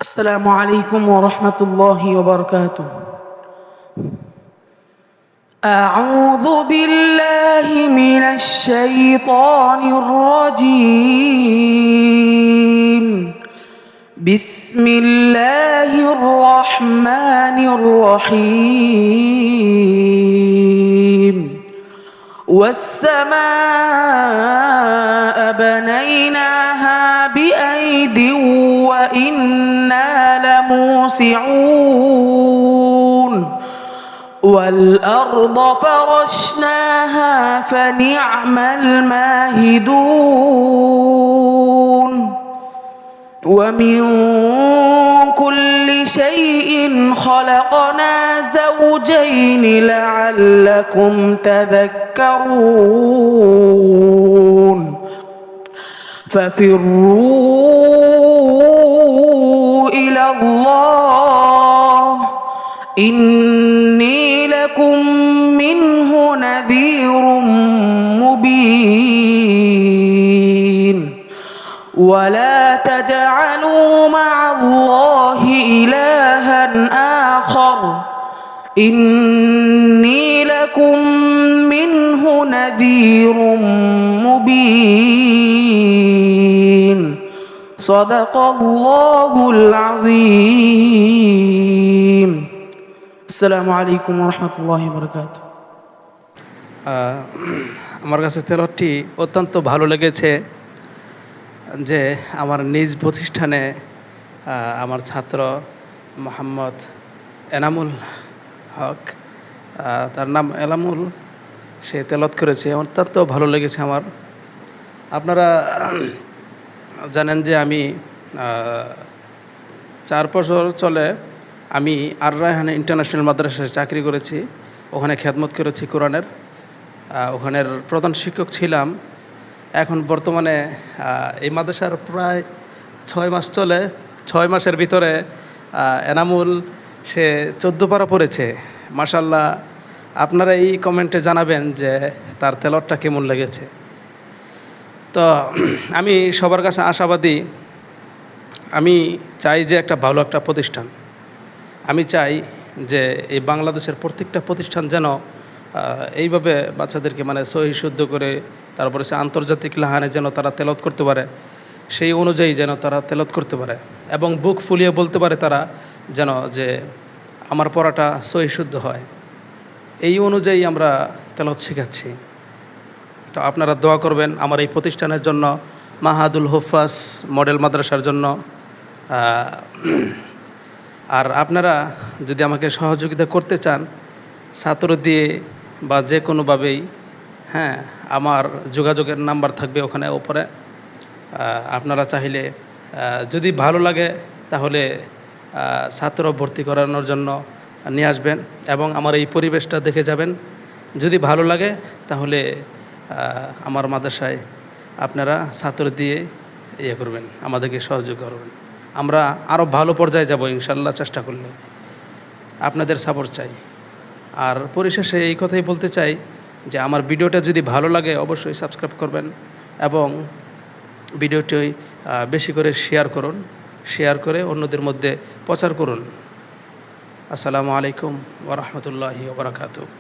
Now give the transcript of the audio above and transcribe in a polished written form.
السلام عليكم ورحمة الله وبركاته. أعوذ بالله من الشيطان الرجيم. بسم الله الرحمن الرحيم. والسماء بنيناها بأيد وإنا لموسعون والأرض فرشناها فنعم الماهدون ومن كل شيء خلقنا زوجين لعلكم تذكرون ففروا إلى الله إني لكم منه نذير مبين ولا تجعلوا مع الله إلها آخر إني لكم منه نذير مبين صدق الله العظيم. السلام عليكم ورحمة الله وبركاته. আমার কাছে তেলাওয়াতটি অত্যন্ত ভালো লেগেছে যে আমার নিজ প্রতিষ্ঠানে আমার ছাত্র মোহাম্মদ এনামুল হক, তার নাম এনামুল, সে তেলাওয়াত করেছে। অত্যন্ত ভালো লেগেছে আমার। আপনারা জানেন যে আমি 4 বছর চলে আমি আর রায়হান ইন্টারন্যাশনাল মাদ্রাসায় চাকরি করেছি, ওখানে খেদমত করেছি কোরআনের, ওখানের প্রধান শিক্ষক ছিলাম। এখন বর্তমানে এই মাদ্রাসার প্রায় 6 মাস চলে। 6 মাসের ভিতরে এনামুল সে 14 পারা পড়েছে। মাশাআল্লাহ, আপনারা এই কমেন্টে জানাবেন যে তার তেলাওয়াতটা কেমন লেগেছে। তো আমি সবার কাছে আশাবাদী। আমি চাই যে একটা ভালো একটা প্রতিষ্ঠান, আমি চাই যে এই বাংলাদেশের প্রত্যেকটা প্রতিষ্ঠান যেন এইভাবে বাচ্চাদেরকে মানে সহি শুদ্ধ করে তারপরে সে আন্তর্জাতিক লাহানে যেন তারা তেলাওয়াত করতে পারে, সেই অনুযায়ী যেন তারা তেলাওয়াত করতে পারে এবং বুক ফুলিয়ে বলতে পারে তারা যেন যে আমার পড়াটা সহি শুদ্ধ হয়। এই অনুযায়ী আমরা তেলাওয়াত শেখাচ্ছি। তো আপনারা দোয়া করবেন আমার এই প্রতিষ্ঠানের জন্য, মাহাদুল হুফাজ মডেল মাদ্রাসার জন্য। আর আপনারা যদি আমাকে সহযোগিতা করতে চান ছাত্র দিয়ে বা যে কোনোভাবেই, হ্যাঁ, আমার যোগাযোগের নাম্বার থাকবে ওখানে ওপরে। আপনারা চাইলে যদি ভালো লাগে তাহলে ছাত্র ভর্তি করানোর জন্য নিয়ে আসবেন এবং আমার এই পরিবেশটা দেখে যাবেন। যদি ভালো লাগে তাহলে আমার মাদ্রাসায় আপনারা ছাত্র দিয়ে ইয়ে করবেন, আমাদেরকে সহযোগ করবেন। আমরা আরও ভালো পর্যায়ে যাব ইনশাল্লাহ, চেষ্টা করলে। আপনাদের সাপোর্ট চাই। আর পরিশেষে এই কথাই বলতে চাই যে আমার ভিডিওটা যদি ভালো লাগে অবশ্যই সাবস্ক্রাইব করবেন এবং ভিডিওটি বেশি করে শেয়ার করুন, শেয়ার করে অন্যদের মধ্যে প্রচার করুন। আসসালামু আলাইকুম ওয়া রাহমাতুল্লাহি ওয়া বারাকাতুহু।